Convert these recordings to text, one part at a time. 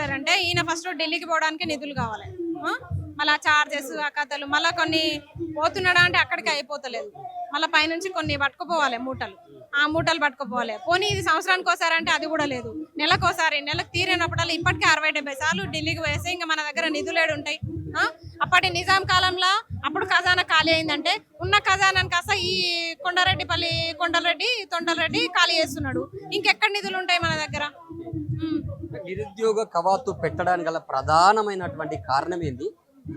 చేస్తారంటే ఈయన ఫస్ట్ ఢిల్లీకి పోవడానికి నిధులు కావాలి. మళ్ళీ చార్జెస్ ఆ కథలు మళ్ళీ కొన్ని పోతున్నాడా అంటే అక్కడికి అయిపోతలేదు. మళ్ళీ పైనుంచి కొన్ని పట్టుకుపోవాలి మూటలు, ఆ మూటలు పట్టుకుపోవాలి. పోనీ ఇది సంవత్సరానికి ఒకసారి అంటే అది కూడా లేదు, నెలకు తీరినప్పుడల్లా ఇప్పటికే 60-70 సార్లు ఢిల్లీకి వేస్తే ఇంకా మన దగ్గర నిధులేడు ఉంటాయి. అప్పటి నిజాం కాలంలో అప్పుడు ఖజానా ఖాళీ అయిందంటే ఉన్న ఖజానాని కాస్త ఈ తొండలరెడ్డి ఖాళీ చేస్తున్నాడు. ఇంకెక్కడ నిధులు ఉంటాయి మన దగ్గర? నిరుద్యోగ కవాతు పెట్టడానికి గల ప్రధానమైనటువంటి కారణం ఏంది?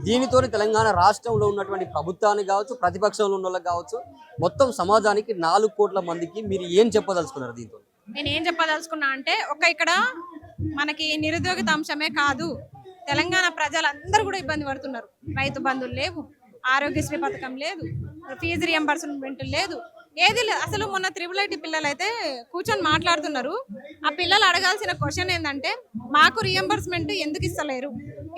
దీనితో తెలంగాణ రాష్ట్రంలో ఉన్నటువంటి ప్రభుత్వానికి కావచ్చు, ప్రతిపక్షంలో ఉన్న వాళ్ళకి కావచ్చు, మొత్తం సమాజానికి 4 కోట్ల మందికి మీరు ఏం చెప్పదలుచుకున్నారు దీంతో? నేను ఏం చెప్పదలుచుకున్నా అంటే ఇక్కడ మనకి నిరుద్యోగిత అంశమే కాదు, తెలంగాణ ప్రజలందరూ కూడా ఇబ్బంది పడుతున్నారు. రైతు బంధువులు లేవు, ఆరోగ్యశ్రీ పథకం లేదు, ఫీజు రియంబర్స్మెంట్ లేదు, ఏది లేదు. అసలు మొన్న IIIT పిల్లలు అయితే కూర్చొని మాట్లాడుతున్నారు. ఆ పిల్లలు అడగాల్సిన క్వశ్చన్ ఏంటంటే మాకు రియంబర్స్మెంట్ ఎందుకు ఇస్తలేరు,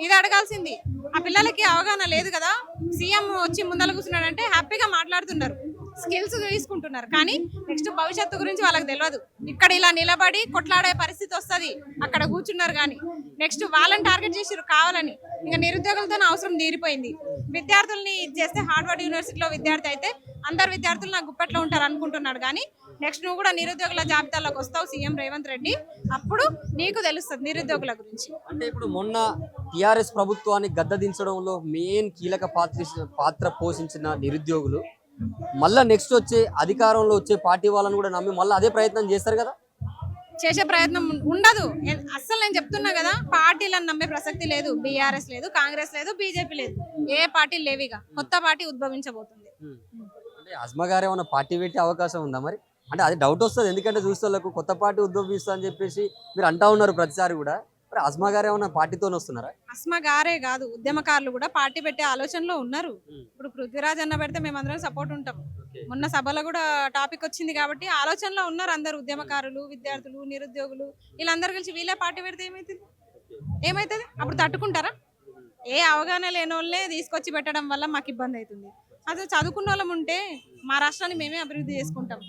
ఇది అడగాల్సింది. ఆ పిల్లలకి అవగాహన లేదు కదా. సీఎం వచ్చి ముందర కూర్చున్నాడంటే హ్యాపీగా మాట్లాడుతున్నారు, స్కిల్స్ తీసుకుంటున్నారు, కానీ నెక్స్ట్ భవిష్యత్తు గురించి వాళ్ళకి తెలియదు. ఇక్కడ ఇలా నిలబడి కొట్లాడే పరిస్థితి వస్తుంది, అక్కడ కూర్చున్నారు. కానీ నెక్స్ట్ వాళ్ళని టార్గెట్ చేసిరు కావాలని. ఇంకా నిరుద్యోగులతో అవసరం తీరిపోయింది. విద్యార్థుల్ని ఇది చేస్తే హార్వర్డ్ యూనివర్సిటీలో విద్యార్థి అయితే అందరు విద్యార్థులు నాకు గుప్పట్లో ఉంటారు అనుకుంటున్నాడు. కానీ నెక్స్ట్ నువ్వు కూడా నిరుద్యోగుల జాబితాలోకి వస్తావు సీఎం రేవంత్ రెడ్డి, అప్పుడు నీకు తెలుస్తుంది నిరుద్యోగుల గురించి. అంటే ఇప్పుడు మొన్న టిఆర్ఎస్ ప్రభుత్వాన్ని గద్దదించడంలో మెయిన్ కీలక పాత్ర పోషించిన నిరుద్యోగులు మళ్ళా నెక్స్ట్ వచ్చే అధికారంలో వచ్చే పార్టీ వాళ్ళని కూడా నమ్మి మళ్ళీ అదే ప్రయత్నం చేస్తారు కదా. చేసే ప్రయత్నం ఉండదు అస్సలు. నేను చెప్తున్నా కదా, పార్టీలను నమ్మే ప్రసక్తి లేదు. బీఆర్ఎస్ లేదు, కాంగ్రెస్ లేదు, బీజేపీ లేదు, ఏ పార్టీ లేవిగా. కొత్త పార్టీ ఉద్భవించబోతుంది. అంటే అజ్మా గారు ఏమైనా పార్టీ పెట్టే అవకాశం ఉందా మరి? అంటే అది డౌట్ వస్తుంది, ఎందుకంటే చూస్తూ కొత్త పార్టీ ఉద్భవిస్తా అని చెప్పేసి మీరు అంటా ఉన్నారు ప్రతిసారి కూడా. మరి అజ్మా గారు ఏమైనా పార్టీతో వస్తున్నారా? అస్మా గారే కాదు, ఉద్యమకారులు కూడా పార్టీ పెట్టే ఆలోచనలో ఉన్నారు. ఇప్పుడు పృథ్వీరాజ్ అన్న పెడితే మేమందరం సపోర్ట్ ఉంటాం. మొన్న సభలో కూడా టాపిక్ వచ్చింది కాబట్టి ఆలోచనలో ఉన్నారు అందరు. ఉద్యమకారులు, విద్యార్థులు, నిరుద్యోగులు వీళ్ళందరూ కలిసి వీళ్ళే పార్టీ పెడితే ఏమవుతుంది? అప్పుడు తట్టుకుంటారా? ఏ అవగాహన లేని వాళ్ళే తీసుకొచ్చి పెట్టడం వల్ల మాకు ఇబ్బంది అవుతుంది. అసలు చదువుకున్న వాళ్ళం ఉంటే మా రాష్ట్రాన్ని మేమే అభివృద్ధి చేసుకుంటాం.